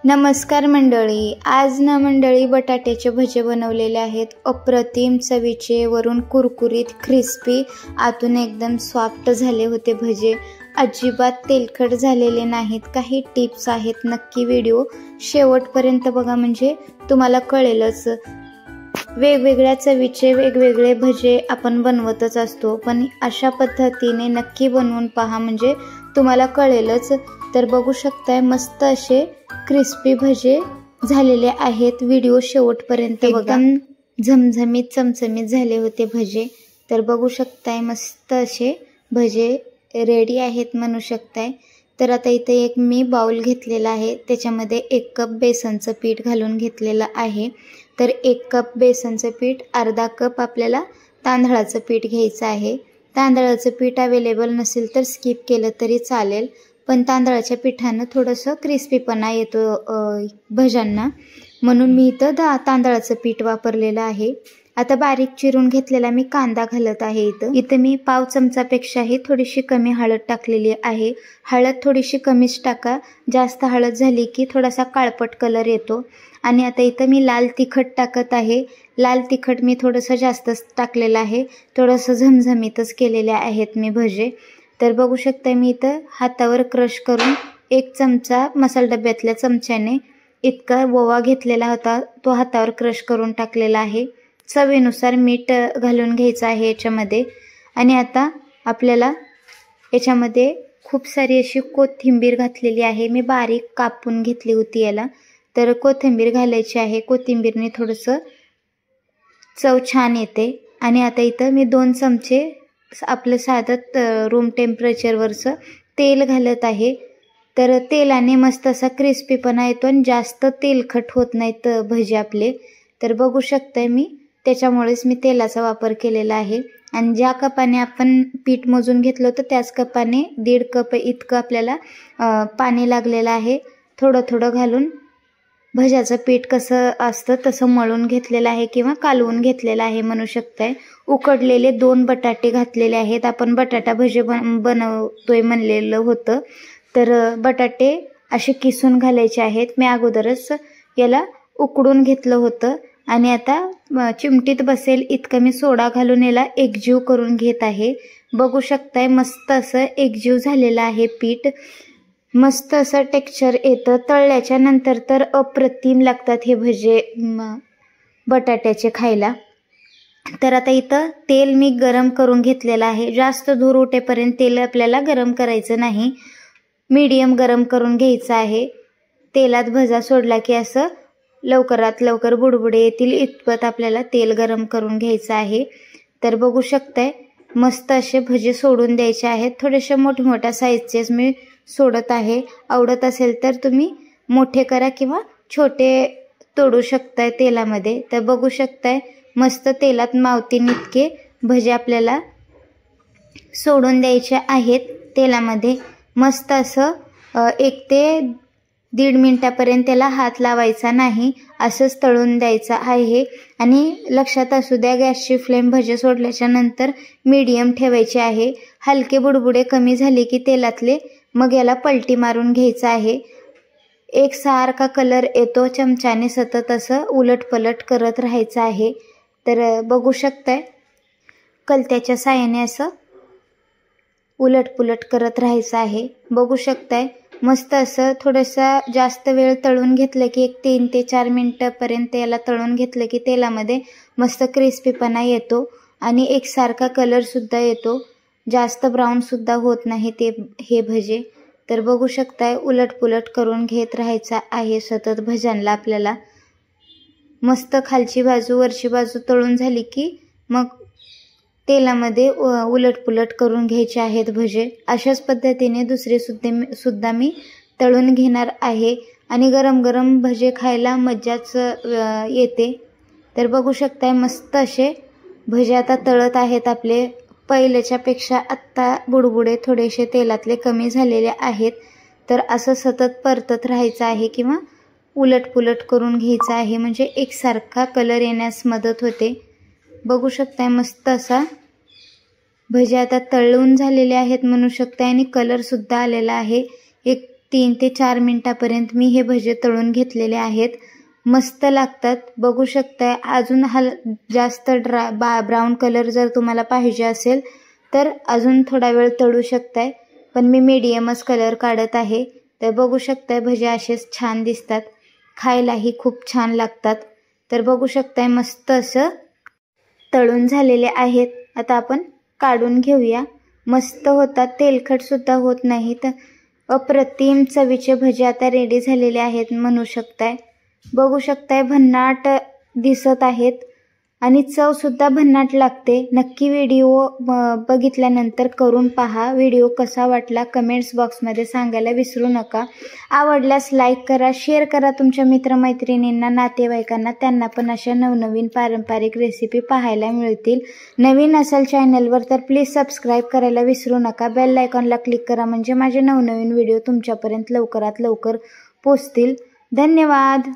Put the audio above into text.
नमस्कार मंडळी, आज ना मंडळी बटाट्याचे भजे बनवलेले आहेत. अप्रतिम चवीचे, वरून कुरकुरीत क्रिस्पी, आतून एकदम सॉफ्ट झाले होते भजे. अजिबात तेलकट झालेले नाहीत. काही टिप्स आहेत, नक्की व्हिडिओ शेवटपर्यंत बघा म्हणजे तुम्हाला कळेलच. वेगवेगळ्या चवीचे वेगवेगळे भजे आपण बनवतच असतो, पण अशा पद्धतीने नक्की बनवून पहा म्हणजे तुम्हाला कळेलच. तर बघू शकताय मस्त असे क्रिस्पी भजे झालेले आहेत. व्हिडिओ शेवटपर्यंत बघा. झमझमीत चमचमीत झाले होते भजे. तर बघू शकताय मस्त असे भजे रेडी आहेत म्हणू शकताय. तर आता इथे एक मी बाउल घेतलेला आहे, त्याच्यामध्ये 1 कप बेसनचं पीठ घालून घेतलेलं आहे. तर 1 कप बेसनचं पीठ, अर्धा कप आपल्याला तांदळाचं पीठ घ्यायचं आहे. तांदळाचं पीठ अवेलेबल नसेल तर स्किप केलं तरी चालेल, पण तांदळाच्या पिठानं थोडंसं क्रिस्पीपणा येतो भज्यांना, म्हणून मी इथं तांदळाचं पीठ वापरलेलं आहे. आता बारीक चिरून घेतलेला मी कांदा घालत आहे. इथं मी पाव चमचापेक्षाही थोडीशी कमी हळद टाकलेली आहे. हळद थोडीशी कमीच टाका, जास्त हळद झाली की थोडासा काळपट कलर येतो. आणि आता इथं मी लाल तिखट टाकत आहे. लाल तिखट मी थोडंसं जास्तच टाकलेलं आहे, थोडंसं झमझमीतच केलेले आहेत मी भजे. तर बघू शकता मी इथं हातावर क्रश करून 1 चमचा मसाला डब्यातल्या चमच्याने इतका ओवा घेतलेला होता, तो हातावर क्रश करून टाकलेला आहे. चवीनुसार मीठ घालून घ्यायचं आहे याच्यामध्ये. आणि आता आपल्याला याच्यामध्ये खूप सारी अशी कोथिंबीर घातलेली आहे. मी बारीक कापून घेतली होती याला. तर कोथिंबीर घालायची आहे. कोथिंबीरने थोडंसं चव छान येते. आणि आता इथं मी 2 चमचे आपलं साधं रूम टेम्परेचरवरचं तेल घालत आहे. तर तेलाने मस्त असा क्रिस्पीपणा येतो आणि जास्त तेलकट होत नाहीत भजे आपले. तर बघू शकताय मी त्याच्यामुळेच मी तेलाचा वापर केलेला आहे. आणि ज्या कपाने आपण पीठ मोजून घेतलं होतं त्याच कपाने 1.5 कप इतकं आपल्याला पाणी लागलेलं आहे. थोडं थोडं घालून भज्याचं पीठ कसं असतं तसं मळून घेतलेलं आहे किंवा कालवून घेतलेलं आहे म्हणू शकताय. उकडलेले 2 बटाटे घातलेले आहेत. आपण बटाटा भजे बनवतोय म्हणलेलं होतं, तर बटाटे असे किसून घालायचे आहेत. मी अगोदरच याला उकडून घेतलं होतं. आणि आता चिमटीत बसेल इतकं मी सोडा घालून याला एकजीव करून घेत आहे. बघू शकताय मस्त असं एकजीव झालेलं आहे पीठ. मस्त असं टेक्स्चर येतं. तळल्याच्या नंतर तर अप्रतिम लागतात हे भजे बटाट्याचे खायला. तर आता इथं तेल मी गरम करून घेतलेलं आहे. जास्त धूर उठेपर्यंत तेल आपल्याला गरम करायचं नाही, मीडियम गरम करून घ्यायचं आहे. तेलात भजा सोडला की असं लवकरात लवकर बुडबुडे येतील इतपत आपल्याला तेल गरम करून घ्यायचं आहे. तर बघू शकताय मस्त असे भजे सोडून द्यायचे आहेत. थोडेसे मोठमोठ्या साईजचेच मी सोडत आहे. आवडत असेल तर तुम्ही मोठे करा किंवा छोटे तोडू शकताय तेलामध्ये. तर बघू शकताय मस्त तेलात मावतीन इतके भजे आपल्याला सोडून द्यायचे आहेत तेलामध्ये. मस्त असं 1 ते 1.5 मिनिटापर्यंत त्याला हात लावायचा नाही, असंच तळून द्यायचं आहे. आणि लक्षात असू द्या गॅसची फ्लेम भजे सोडल्याच्या नंतर मीडियम ठेवायची आहे. हलके बुडबुडे कमी झाले की तेलातले मग याला पलटी मारून घ्यायचं आहे. एकसारखा कलर येतो चमच्याने सतत असं उलटपलट करत राहायचं आहे. तर बघू शकताय कलत्याच्या साहाय्याने असं उलटपुलट करत राहायचं आहे. बघू शकताय मस्त असं थोडंसं जास्त वेळ तळून घेतलं की 1 3 ते 4 मिनिटापर्यंत याला तळून घेतलं की तेलामध्ये मस्त क्रिस्पीपणा येतो आणि एकसारखा कलरसुद्धा येतो. जास्त ब्राऊनसुद्धा होत नाही हे भजे. तर बघू शकताय उलटपुलट करून घेत राहायचं आहे सतत भज्यांना आपल्याला. मस्त खालची बाजू वरची बाजू तळून झाली की मग तेलामध्ये उलटपुलट करून घ्यायचे आहेत भजे. अशाच पद्धतीने दुसरे सुद्धा मी तळून घेणार आहे. आणि गरम गरम भजे खायला मज्जाच येते. तर बघू शकताय मस्त असे भजे आता तळत आहेत आपले. पहिल्याच्यापेक्षा आत्ता बुडबुडे थोडेसे तेलातले कमी झालेले आहेत. तर असं सतत परतत राहायचं आहे किंवा उलटपुलट करून घ्यायचं आहे म्हणजे एकसारखा कलर येण्यास मदत होते. बघू शकताय मस्त असा भजे आता तळून झालेले आहेत म्हणू शकताय आणि कलरसुद्धा आलेला आहे. एक 3 ते 4 मिनिटापर्यंत मी हे भजे तळून घेतलेले आहेत. मस्त लागतात. बघू शकताय अजून जास्त ब्राऊन कलर जर तुम्हाला पाहिजे असेल तर अजून थोडा वेळ तळू शकताय, पण मी मीडियमच कलर काढत आहे. तर बघू शकताय भजे असेच छान दिसतात, खायलाही खूप छान लागतात. तर बघू शकताय मस्त असं तळून झालेले आहेत. आता आपण काढून घेऊया. मस्त होतात, तेलकट सुद्धा होत नाहीत. अप्रतिम चवीचे भजे आता रेडी झालेले आहेत म्हणू शकताय. बघू शकताय भन्नाट दिसत आहेत आणि चव सुद्धा भन्नाट लागते. नक्की व्हिडिओ बघितल्यानंतर करून पहा. व्हिडिओ कसा वाटला कमेंट्स बॉक्समध्ये सांगायला विसरू नका. आवडल्यास लाईक करा, शेअर करा तुमच्या मित्रमैत्रिणींना, नातेवाईकांना. त्यांना पण अशा नवनवीन पारंपरिक रेसिपी पाहायला मिळतील. नवीन असाल चॅनलवर तर प्लीज सबस्क्राईब करायला विसरू नका. बेल आयकॉनला क्लिक करा म्हणजे माझे नवनवीन व्हिडिओ तुमच्यापर्यंत लवकरात लवकर पोहोचतील. धन्यवाद.